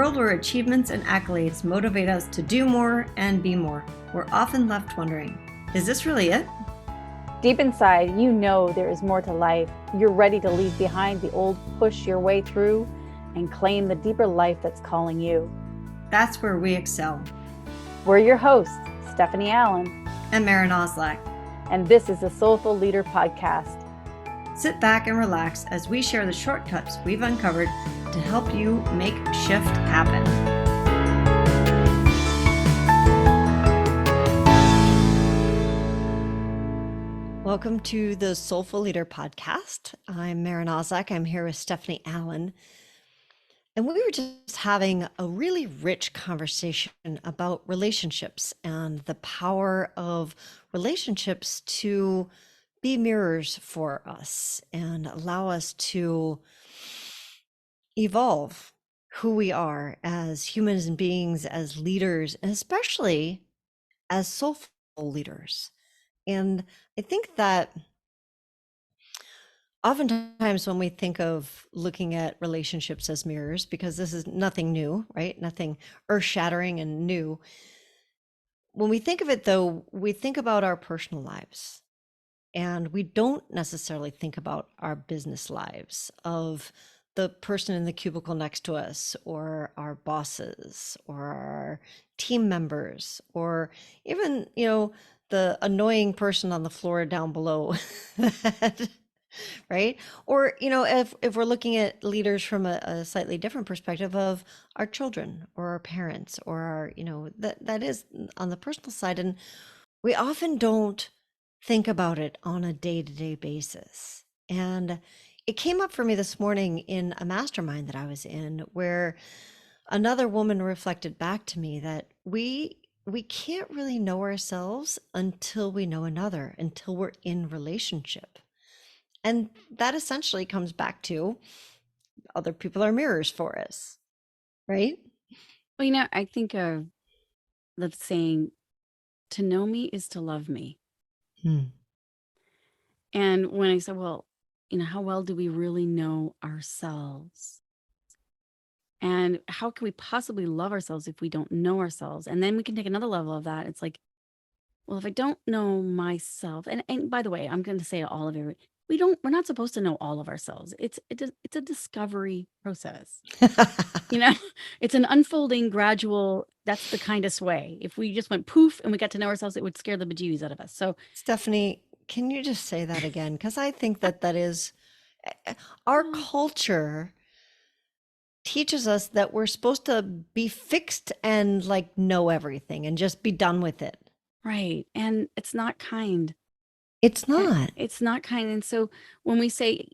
world where achievements and accolades motivate us to do more and be more, we're often left wondering, is this really it? Deep inside, you know there is more to life. You're ready to leave behind the old, push your way through, and claim the deeper life that's calling you. That's where we excel. We're your hosts, Stephanie Allen and Maren Oslac. And this is the Soulful Leader Podcast. Sit back and relax as we share the shortcuts we've uncovered to help you make shift happen. Welcome to the Soulful Leader Podcast. I'm Maren Oslac. I'm here with Stephanie Allen. And we were just having a really rich conversation about relationships and the power of relationships to be mirrors for us and allow us to evolve who we are as humans and beings, as leaders, and especially as soulful leaders. And I think that oftentimes when we think of looking at relationships as mirrors, because this is nothing new, right? Nothing earth-shattering and new. When we think of it, though, we think about our personal lives. And we don't necessarily think about our business lives of the person in the cubicle next to us, or our bosses, or our team members, or even, the annoying person on the floor down below. Right? Or, if we're looking at leaders from a slightly different perspective of our children or our parents or our, that is on the personal side. And we often don't think about it on a day-to-day basis. And it came up for me this morning in a mastermind that I was in, where another woman reflected back to me that we can't really know ourselves until we know another, until we're in relationship. And that essentially comes back to other people are mirrors for us, right? Well, I think of the saying, to know me is to love me. And when I said, well, how well do we really know ourselves? And how can we possibly love ourselves if we don't know ourselves? And then we can take another level of that. It's like, well, if I don't know myself, and by the way, I'm going to say to all of you, we're not supposed to know all of ourselves. It's a discovery process. It's an unfolding, gradual, that's the kindest way. If we just went poof and we got to know ourselves, it would scare the bejeebies out of us. So Stephanie, can you just say that again? Because I think that is our culture teaches us that we're supposed to be fixed and know everything and just be done with it. Right. And it's not kind. It's not. It's not kind. And so when we say,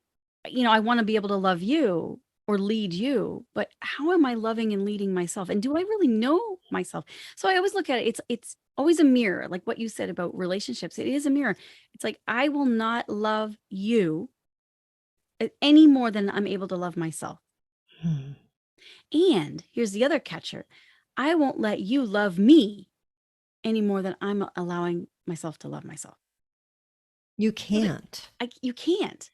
I want to be able to love you or lead you, but how am I loving and leading myself? And do I really know myself? So I always look at it. It's always a mirror, like what you said about relationships. It is a mirror. It's like, I will not love you any more than I'm able to love myself. And here's the other catcher. I won't let you love me any more than I'm allowing myself to love myself. You can't. You can't.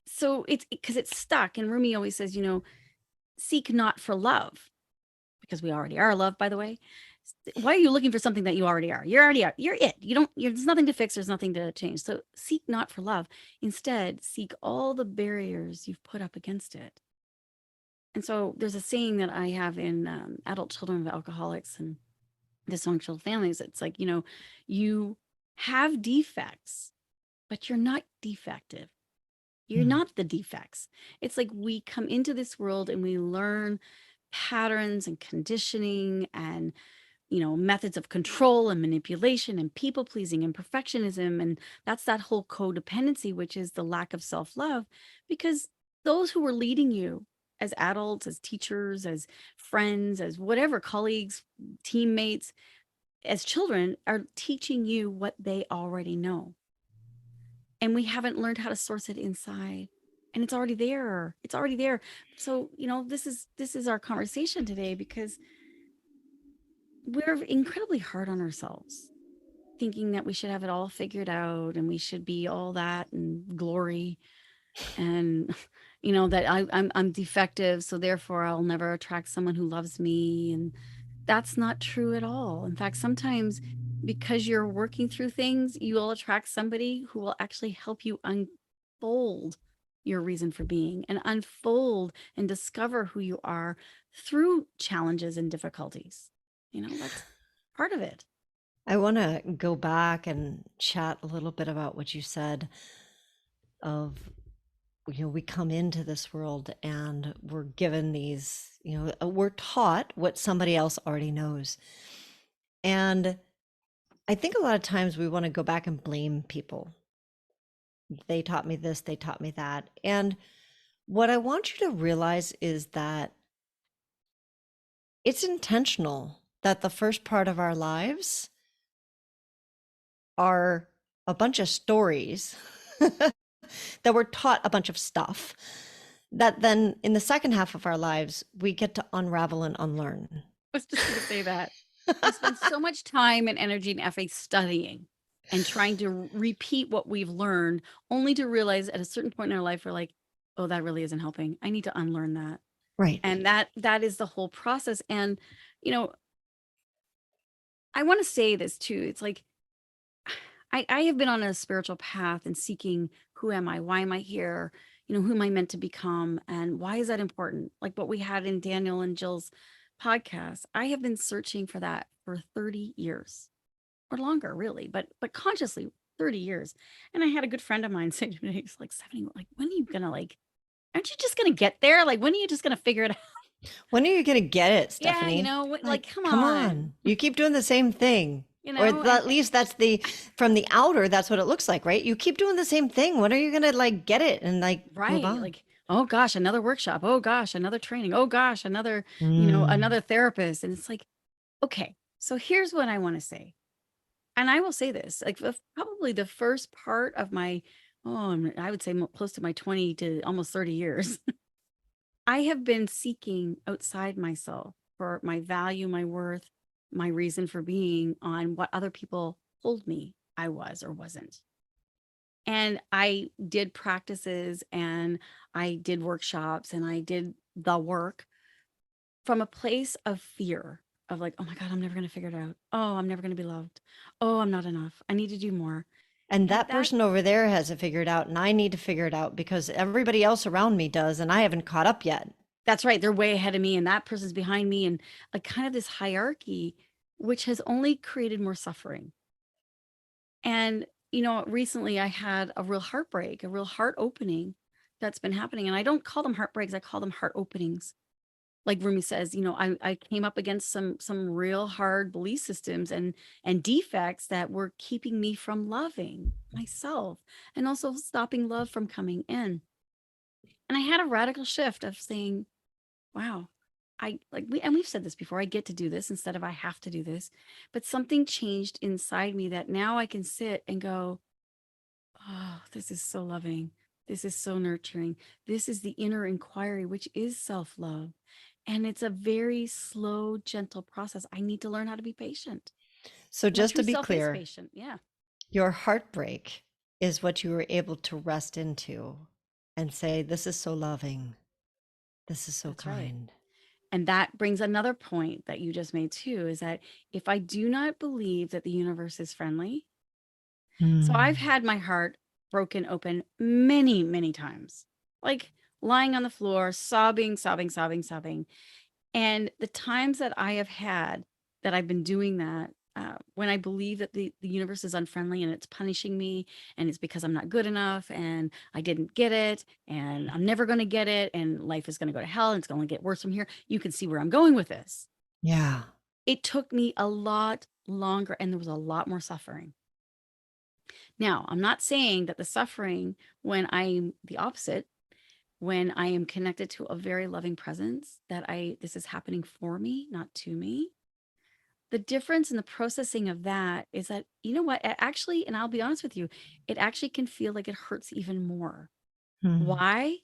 So it's because it's stuck. And Rumi always says, seek not for love, because we already are loved, by the way. Why are you looking for something that you already are? You already are. You're it. There's nothing to fix. There's nothing to change. So seek not for love. Instead, seek all the barriers you've put up against it. And so there's a saying that I have in adult children of alcoholics and dysfunctional families. It's like, you have defects, but you're not defective. You're not the defects. It's like we come into this world and we learn patterns and conditioning and, methods of control and manipulation and people pleasing and perfectionism. And that's that whole codependency, which is the lack of self-love, because those who were leading you as adults, as teachers, as friends, as whatever, colleagues, teammates, as children are teaching you what they already know. And we haven't learned how to source it inside. And it's already there. It's already there. So, this is our conversation today, because we're incredibly hard on ourselves, thinking that we should have it all figured out and we should be all that and glory. and that I'm defective, so therefore I'll never attract someone who loves me. And that's not true at all. In fact, sometimes because you're working through things, you will attract somebody who will actually help you unfold your reason for being and unfold and discover who you are through challenges and difficulties. That's part of it. I want to go back and chat a little bit about what you said of, we come into this world and we're given these, we're taught what somebody else already knows. And I think a lot of times we want to go back and blame people. They taught me this, they taught me that. And what I want you to realize is that it's intentional, that the first part of our lives are a bunch of stories that we're taught a bunch of stuff that then in the second half of our lives, we get to unravel and unlearn. I was just going to say that. We spend so much time and energy and effort studying and trying to repeat what we've learned, only to realize at a certain point in our life, we're like, oh, that really isn't helping. I need to unlearn that. Right. And that is the whole process. And, I want to say this too. It's like, I have been on a spiritual path and seeking, who am I? Why am I here? Who am I meant to become? And why is that important? Like what we had in Daniel and Jill's podcast. I have been searching for that for 30 years or longer, really, but consciously 30 years. And I had a good friend of mine say to me, he's like, 70, like, when are you gonna aren't you just gonna get there? Like, when are you just gonna figure it out? When are you gonna get it, Yeah, Stephanie? like, come on. You keep doing the same thing. Or at least that's from the outer, that's what it looks like, right? You keep doing the same thing. When are you gonna get it and right, move on? like, oh gosh, another workshop. Oh gosh, another training. Oh gosh, another, another therapist. And it's like, okay, so here's what I want to say. And I will say this, like probably the first part of my, I would say close to my 20 to almost 30 years, I have been seeking outside myself for my value, my worth, my reason for being on what other people told me I was or wasn't. And I did practices and I did workshops and I did the work from a place of fear of like, oh my God, I'm never going to figure it out. Oh, I'm never going to be loved. Oh, I'm not enough. I need to do more. And that person over there has it figured out, and I need to figure it out because everybody else around me does, and I haven't caught up yet. That's right. They're way ahead of me, and that person's behind me, and like kind of this hierarchy, which has only created more suffering. And, recently I had a real heartbreak, a real heart opening that's been happening. And I don't call them heartbreaks, I call them heart openings. Like Rumi says, I came up against some real hard belief systems and defects that were keeping me from loving myself and also stopping love from coming in. And I had a radical shift of saying, wow, we've said this before, I get to do this instead of I have to do this. But something changed inside me that now I can sit and go, oh, this is so loving. This is so nurturing. This is the inner inquiry, which is self-love. And it's a very slow, gentle process. I need to learn how to be patient. So just to be Self is clear, patient. Yeah. your heartbreak is what you were able to rest into and say, this is so loving. This is so That's right. kind. And that brings another point that you just made too, is that if I do not believe that the universe is friendly, so I've had my heart broken open many, many times, like lying on the floor, sobbing, sobbing, sobbing, sobbing. And the times that I have had that I've been doing that, when I believe that the universe is unfriendly and it's punishing me and it's because I'm not good enough and I didn't get it and I'm never going to get it and life is going to go to hell and it's going to get worse from here. You can see where I'm going with this. Yeah. It took me a lot longer and there was a lot more suffering. Now, I'm not saying that the suffering when I'm the opposite, when I am connected to a very loving presence, that this is happening for me, not to me. The difference in the processing of that is that, you know what, it actually, and I'll be honest with you, it actually can feel like it hurts even more. Why?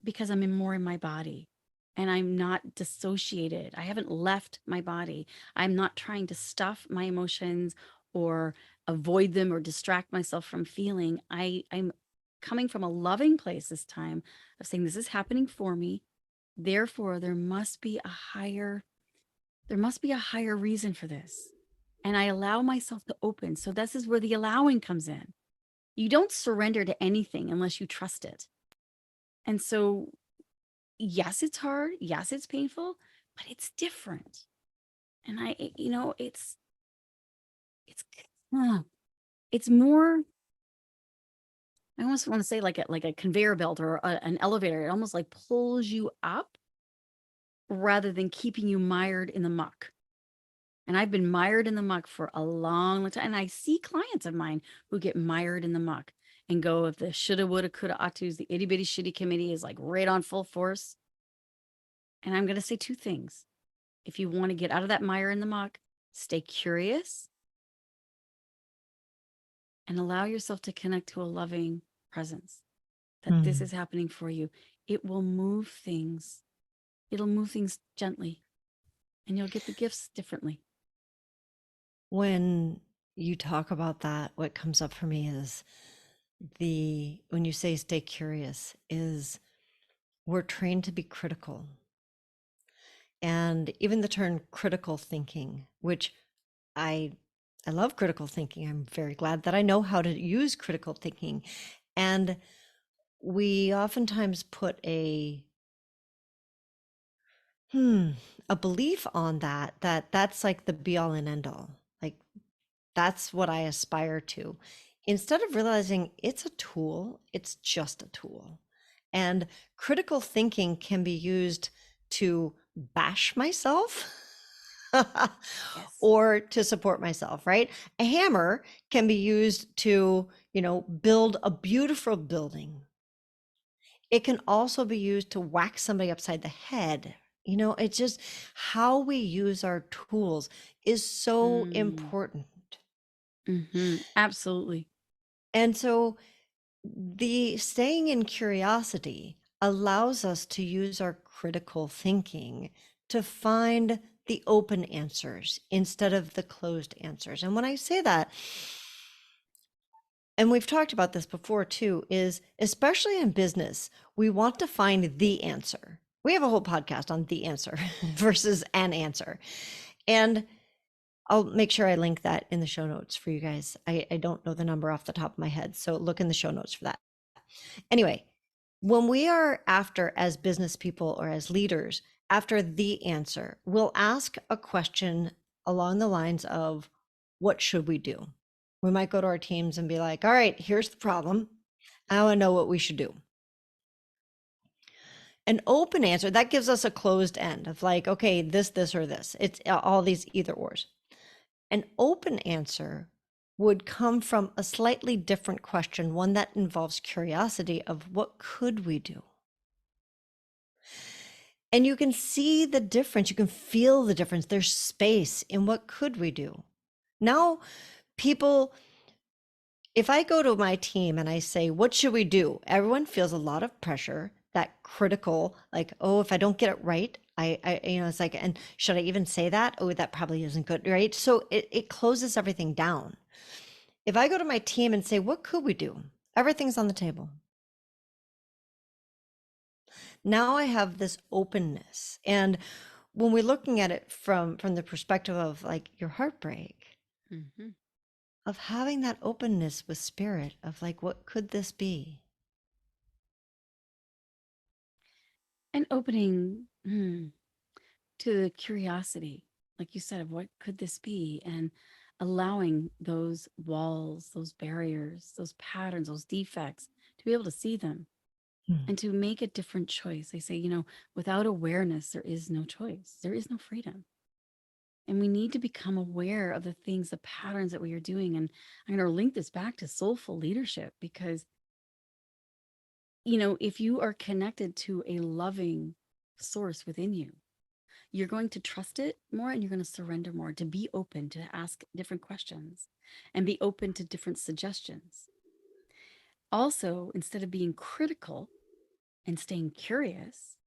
Because I'm more in my body and I'm not dissociated. I haven't left my body. I'm not trying to stuff my emotions or avoid them or distract myself from feeling. I'm coming from a loving place this time of saying, this is happening for me. Therefore, there must be a higher reason for this. And I allow myself to open. So this is where the allowing comes in. You don't surrender to anything unless you trust it. And so, yes, it's hard. Yes, it's painful, but it's different. And it's more, I almost want to say like a conveyor belt or an elevator. It almost like pulls you up rather than keeping you mired in the muck. And I've been mired in the muck for a long time. And I see clients of mine who get mired in the muck and go, if the shoulda, woulda, coulda, oughtas, the itty bitty shitty committee is like right on full force. And I'm going to say two things. If you want to get out of that mire in the muck, stay curious and allow yourself to connect to a loving presence that this is happening for you. It will move things. It'll move things gently and you'll get the gifts differently. When you talk about that, what comes up for me is when you say stay curious, is we're trained to be critical. And even the term critical thinking, which I love critical thinking. I'm very glad that I know how to use critical thinking. And we oftentimes put a belief on that's like the be all and end all. Like that's what I aspire to. Instead of realizing it's a tool, it's just a tool. And critical thinking can be used to bash myself Yes. or to support myself, right? A hammer can be used to, build a beautiful building. It can also be used to whack somebody upside the head. It's just how we use our tools is so important. Absolutely. And so the staying in curiosity allows us to use our critical thinking to find the open answers instead of the closed answers. And when I say that, and we've talked about this before too, is especially in business, we want to find the answer. We have a whole podcast on the answer versus an answer. And I'll make sure I link that in the show notes for you guys. I don't know the number off the top of my head, so look in the show notes for that. Anyway, when we are after, as business people or as leaders, after the answer, we'll ask a question along the lines of, what should we do? We might go to our teams and be like, all right, here's the problem. I want to know what we should do. An open answer, that gives us a closed end of like, okay, this, or this. It's all these either ors. An open answer would come from a slightly different question, one that involves curiosity of what could we do? And you can see the difference. You can feel the difference. There's space in what could we do? Now, people, if I go to my team and I say, what should we do? Everyone feels a lot of pressure, that critical, like, oh, if I don't get it right, it's like, and should I even say that? Oh, that probably isn't good, right? So it closes everything down. If I go to my team and say, what could we do? Everything's on the table. Now I have this openness. And when we're looking at it from the perspective of like your heartbreak, of having that openness with spirit of like, what could this be? And opening to the curiosity, like you said, of what could this be? And allowing those walls, those barriers, those patterns, those defects to be able to see them and to make a different choice. They say, without awareness, there is no choice. There is no freedom. And we need to become aware of the things, the patterns that we are doing. And I'm going to link this back to soulful leadership because, if you are connected to a loving source within you, you're going to trust it more and you're going to surrender more, to be open, to ask different questions and be open to different suggestions. Also, instead of being critical and staying curious,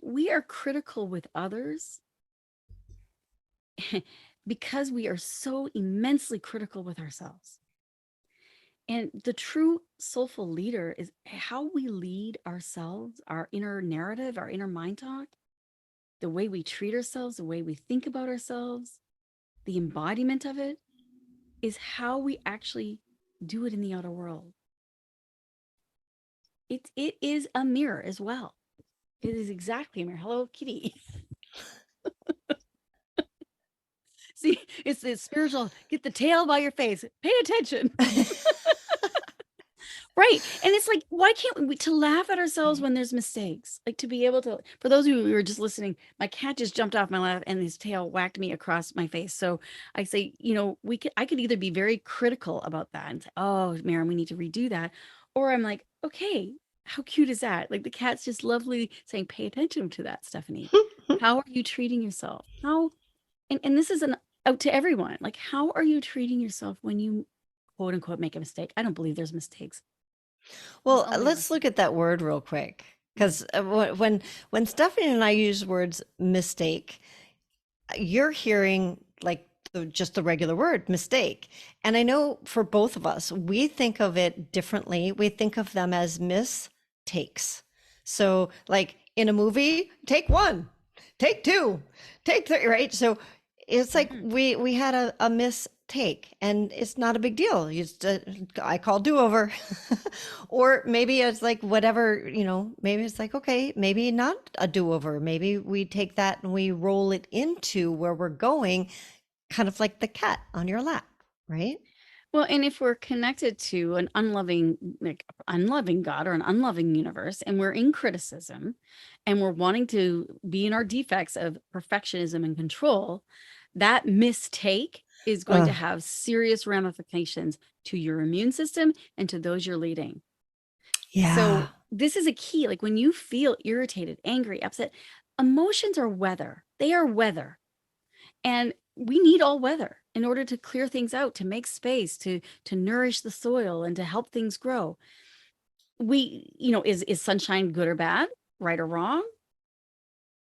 we are critical with others because we are so immensely critical with ourselves. And the true soulful leader is how we lead ourselves, our inner narrative, our inner mind talk, the way we treat ourselves, the way we think about ourselves, the embodiment of it is how we actually do it in the outer world. It is a mirror as well. It is exactly a mirror. Hello, kitty. See, it's spiritual. Get the tail by your face. Pay attention. Right. And it's like, why can't we to laugh at ourselves when there's mistakes? Like to be able to, for those of you who are just listening, my cat just jumped off my lap and his tail whacked me across my face. So I say, I could either be very critical about that and say, oh, Maren, we need to redo that. Or I'm like, okay, how cute is that? Like the cat's just lovely saying, pay attention to that, Stephanie. How are you treating yourself? And this is out to everyone. Like, how are you treating yourself when you quote unquote make a mistake? I don't believe there's mistakes. Well, Only let's look at that word real quick, because when Stephanie and I use words mistake, you're hearing like just the regular word mistake. And I know for both of us, we think of it differently. We think of them as mistakes. So, like in a movie, take one, take two, take three, right? So it's like we had a mistake, and it's not a big deal. I call do-over. Or maybe it's like whatever, maybe it's like, okay, maybe not a do-over. Maybe we take that and we roll it into where we're going, kind of like the cat on your lap, right? Well, and if we're connected to an unloving God or an unloving universe, and we're in criticism and we're wanting to be in our defects of perfectionism and control, that mistake is going to have serious ramifications to your immune system and to those you're leading. Yeah. So this is a key. Like when you feel irritated, angry, upset, emotions are weather. They are weather. And we need all weather in order to clear things out, to make space, to nourish the soil and to help things grow. Is sunshine good or bad, right or wrong?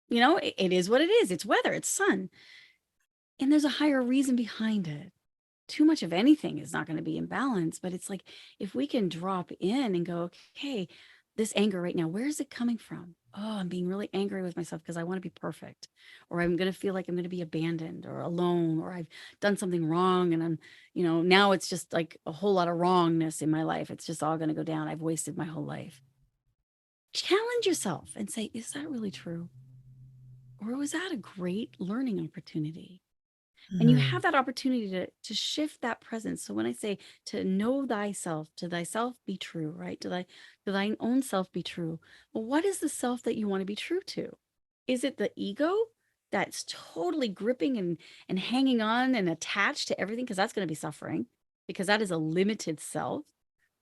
It is what it is. It's weather, it's sun. And there's a higher reason behind it. Too much of anything is not going to be in balance, but it's like if we can drop in and go, okay, this anger right now, where is it coming from? Oh, I'm being really angry with myself because I want to be perfect, or I'm going to feel like I'm going to be abandoned or alone, or I've done something wrong. And now it's just like a whole lot of wrongness in my life. It's just all going to go down. I've wasted my whole life. Challenge yourself and say, is that really true? Or was that a great learning opportunity? And you have that opportunity to shift that presence. So when I say to know thyself, to thyself be true, right? To thine own self be true. Well, what is the self that you want to be true to? Is it the ego that's totally gripping and hanging on and attached to everything? Because that's going to be suffering, because that is a limited self.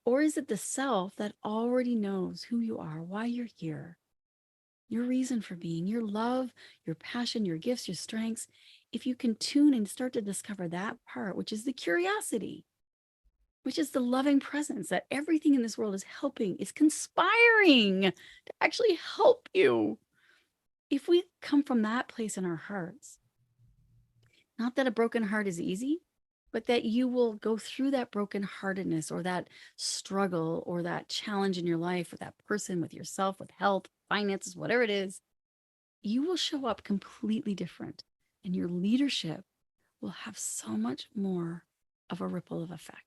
Or is it the self that already knows who you are, why you're here, your reason for being, your love, your passion, your gifts, your strengths? If you can tune and start to discover that part, which is the curiosity, which is the loving presence that everything in this world is helping, is conspiring to actually help you. If we come from that place in our hearts, not that a broken heart is easy, but that you will go through that brokenheartedness or that struggle or that challenge in your life with that person, with yourself, with health, finances, whatever it is, you will show up completely different. And your leadership will have so much more of a ripple of effect.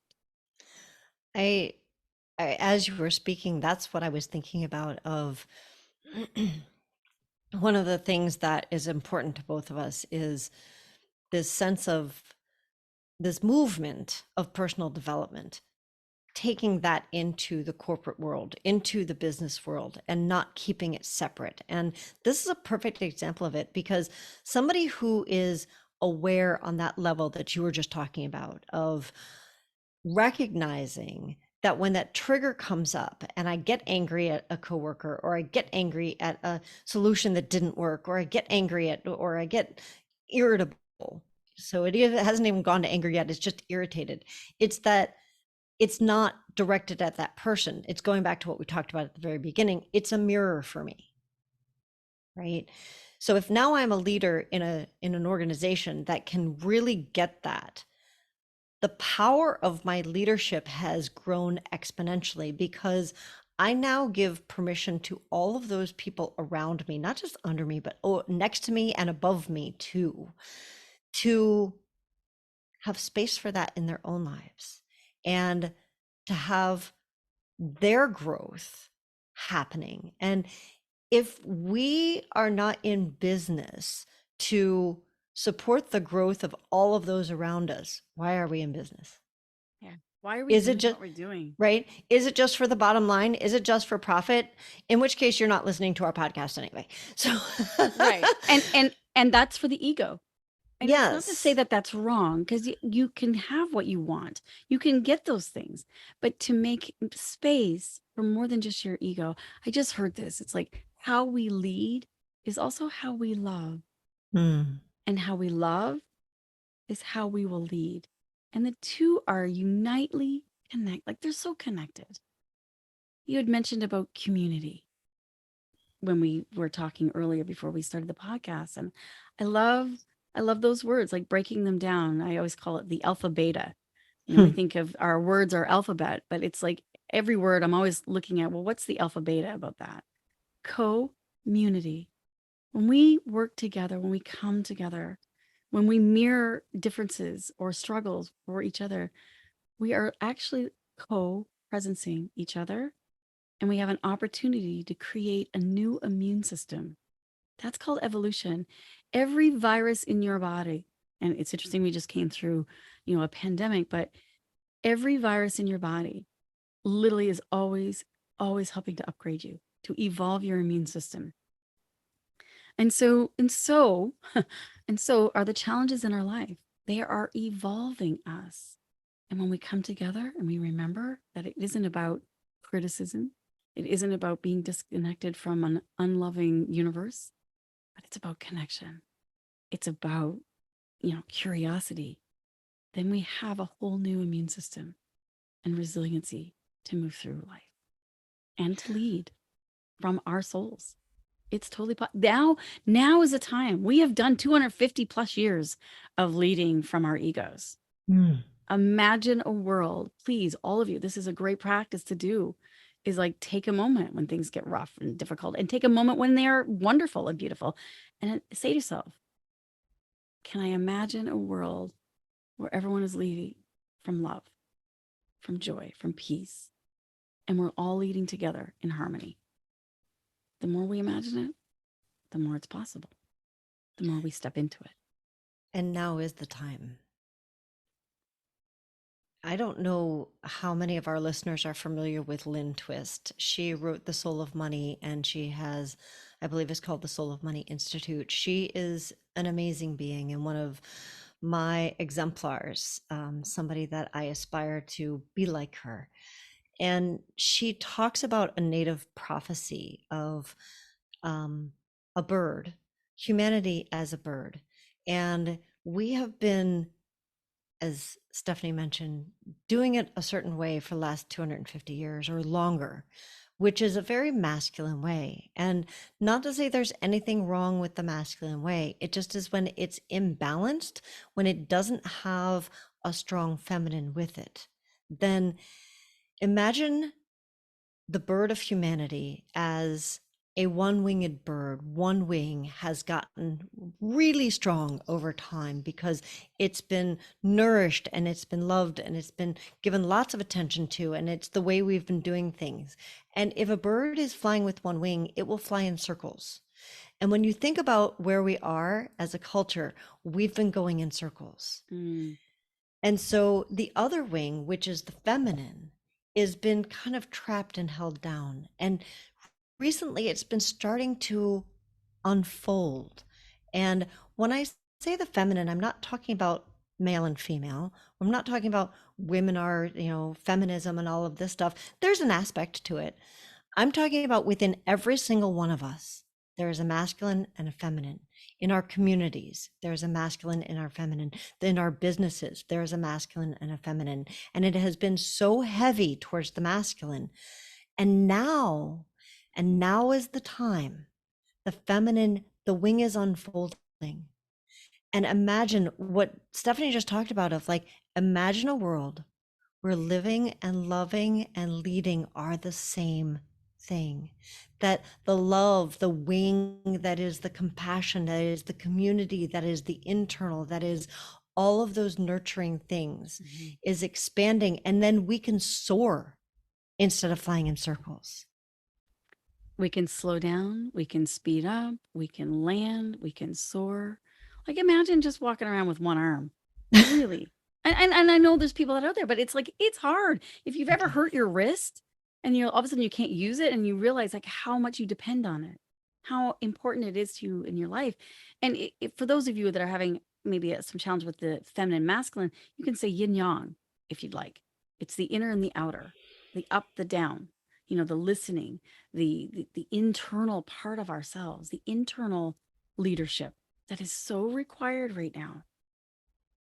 As you were speaking, that's what I was thinking about of one of the things that is important to both of us is this sense of this movement of personal development, taking that into the corporate world, into the business world, and not keeping it separate. And this is a perfect example of it, because somebody who is aware on that level that you were just talking about, of recognizing that when that trigger comes up and I get angry at a coworker, or I get angry at a solution that didn't work, or I get angry at, or I get irritable. So it hasn't even gone to anger yet. It's just irritated. It's that it's not directed at that person. It's going back to what we talked about at the very beginning. It's a mirror for me, right? So if now I'm a leader in an organization that can really get that, the power of my leadership has grown exponentially because I now give permission to all of those people around me, not just under me, but next to me and above me too, to have space for that in their own lives and to have their growth happening. And if we are not in business to support the growth of all of those around us, why are we in business? Yeah. Why are we Is it doing just what we're doing? right? Is it just for the bottom line? Is it just for profit? In which case you're not listening to our podcast anyway. So Right. And that's for the ego. And it's not to say yes. that that's wrong, because you can have what you want. You can get those things. But to make space for more than just your ego, I just heard this. It's like how we lead is also how we love. Hmm. And how we love is how we will lead. And the two are unitely like they're so connected. You had mentioned about community when we were talking earlier before we started the podcast. And I love those words, like breaking them down. I always call it the alpha beta. We think of our words, our alphabet, but it's like every word I'm always looking at, well, what's the alpha beta about that? Community. When we work together, when we come together, when we mirror differences or struggles for each other, we are actually co-presencing each other, and we have an opportunity to create a new immune system. That's called evolution. Every virus in your body, and it's interesting, we just came through, a pandemic, but every virus in your body literally is always, always helping to upgrade you, to evolve your immune system. And so, and so, and so are the challenges in our life. They are evolving us. And when we come together and we remember that it isn't about criticism, it isn't about being disconnected from an unloving universe, but it's about connection. It's about, curiosity. Then we have a whole new immune system and resiliency to move through life and to lead from our souls. It's totally now is the time. We have done 250 plus years of leading from our egos. Imagine a world, please, all of you, this is a great practice to do, is like take a moment when things get rough and difficult, and take a moment when they are wonderful and beautiful, and say to yourself, can I imagine a world where everyone is leading from love, from joy, from peace, and we're all leading together in harmony? The more we imagine it, the more it's possible, the more we step into it. And now is the time. I don't know how many of our listeners are familiar with Lynn Twist. She wrote The Soul of Money, and she has, I believe it's called the Soul of Money Institute. She is an amazing being and one of my exemplars, somebody that I aspire to be like her. And she talks about a native prophecy of a bird, humanity as a bird. And we have been, as Stephanie mentioned, doing it a certain way for the last 250 years or longer, which is a very masculine way. And not to say there's anything wrong with the masculine way, it just is when it's imbalanced, when it doesn't have a strong feminine with it. Then imagine the bird of humanity as a one-winged bird. One wing has gotten really strong over time because it's been nourished and it's been loved and it's been given lots of attention to, and it's the way we've been doing things. And if a bird is flying with one wing, it will fly in circles. And when you think about where we are as a culture, we've been going in circles. And so the other wing, which is the feminine, has been kind of trapped and held down. And recently it's been starting to unfold. And when I say the feminine, I'm not talking about male and female. I'm not talking about women are, feminism and all of this stuff. There's an aspect to it. I'm talking about within every single one of us, there is a masculine and a feminine. In our communities, there's a masculine and our feminine. In our businesses, there's a masculine and a feminine. And it has been so heavy towards the masculine. And now is the time. The feminine, the wing is unfolding. And imagine what Stephanie just talked about of like, imagine a world where living and loving and leading are the same thing. That the love, the wing, that is the compassion, that is the community, that is the internal, that is all of those nurturing things is expanding. And then we can soar instead of flying in circles. We can slow down, we can speed up, we can land, we can soar. Like imagine just walking around with one arm. Really. And I know there's people that are out there, but it's like, it's hard. If you've ever hurt your wrist and you're all of a sudden you can't use it and you realize like how much you depend on it, how important it is to you in your life. And for those of you that are having maybe some challenge with the feminine masculine, you can say yin yang if you'd like. It's the inner and the outer, the up, the down, the listening, the internal part of ourselves, the internal leadership that is so required right now.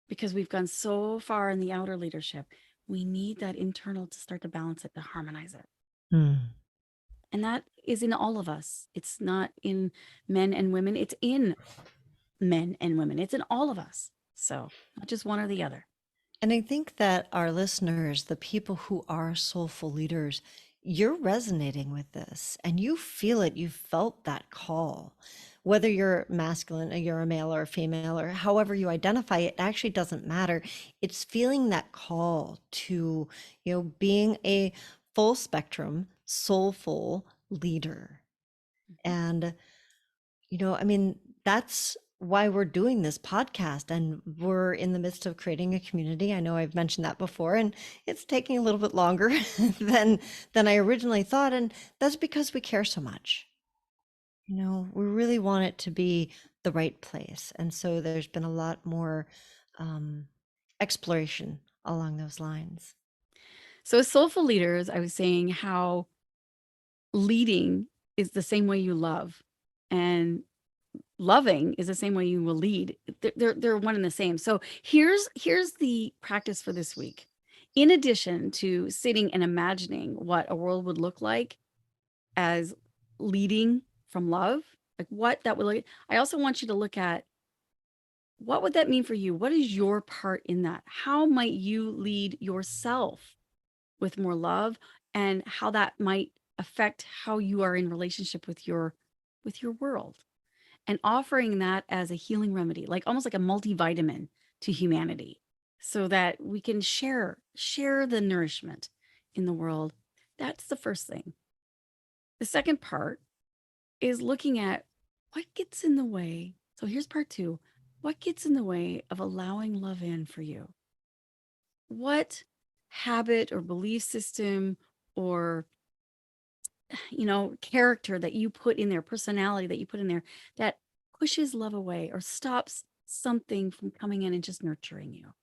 Because we've gone so far in the outer leadership, we need that internal to start to balance it, to harmonize it. And that is in all of us. It's not in men and women. It's in men and women. It's in all of us. So not just one or the other. And I think that our listeners, the people who are soulful leaders, you're resonating with this and you feel it. You felt that call. Whether you're masculine or you're a male or a female or however you identify, it actually doesn't matter. It's feeling that call to, being a full spectrum, soulful leader. And, that's why we're doing this podcast, and we're in the midst of creating a community. I know I've mentioned that before, and it's taking a little bit longer than I originally thought. And that's because we care so much. We really want it to be the right place. And so there's been a lot more exploration along those lines. So as soulful leaders, I was saying how leading is the same way you love, and loving is the same way you will lead. They're one and the same. So here's the practice for this week. In addition to sitting and imagining what a world would look like as leading from love, like what that would look, I also want you to look at what would that mean for you? What is your part in that? How might you lead yourself with more love, and how that might affect how you are in relationship with your world, and offering that as a healing remedy, like almost like a multivitamin to humanity, so that we can share the nourishment in the world. That's the first thing. The second part is looking at what gets in the way. So here's part 2. What gets in the way of allowing love in for you? What habit or belief system or character that you put in there, personality that you put in there, that pushes love away or stops something from coming in and just nurturing you?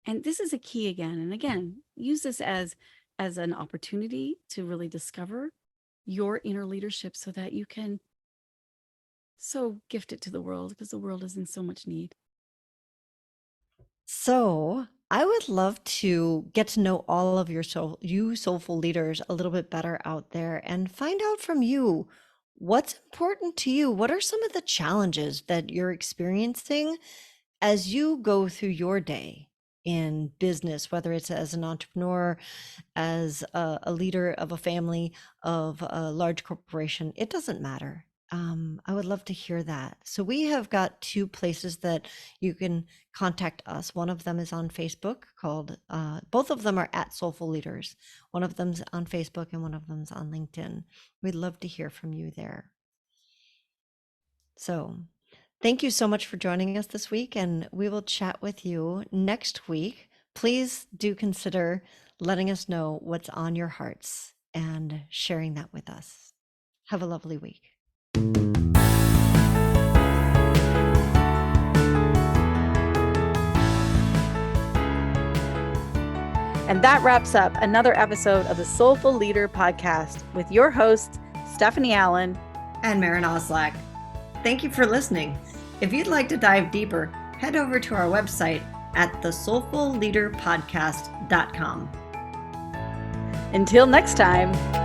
And this is a key again. And again, use this as an opportunity to really discover your inner leadership so that you can so gift it to the world, because the world is in so much need. So I would love to get to know all of you soulful leaders a little bit better out there, and find out from you what's important to you. What are some of the challenges that you're experiencing as you go through your day in business, whether it's as an entrepreneur, as a leader of a family, of a large corporation? It doesn't matter. I would love to hear that. So we have got 2 places that you can contact us. One of them is on Facebook called, both of them are at Soulful Leaders. One of them's on Facebook and one of them's on LinkedIn. We'd love to hear from you there. So thank you so much for joining us this week, and we will chat with you next week. Please do consider letting us know what's on your hearts and sharing that with us. Have a lovely week. And that wraps up another episode of the Soulful Leader Podcast with your hosts, Stephanie Allen and Maren Oslac. Thank you for listening. If you'd like to dive deeper, head over to our website at thesoulfulleaderpodcast.com. Until next time.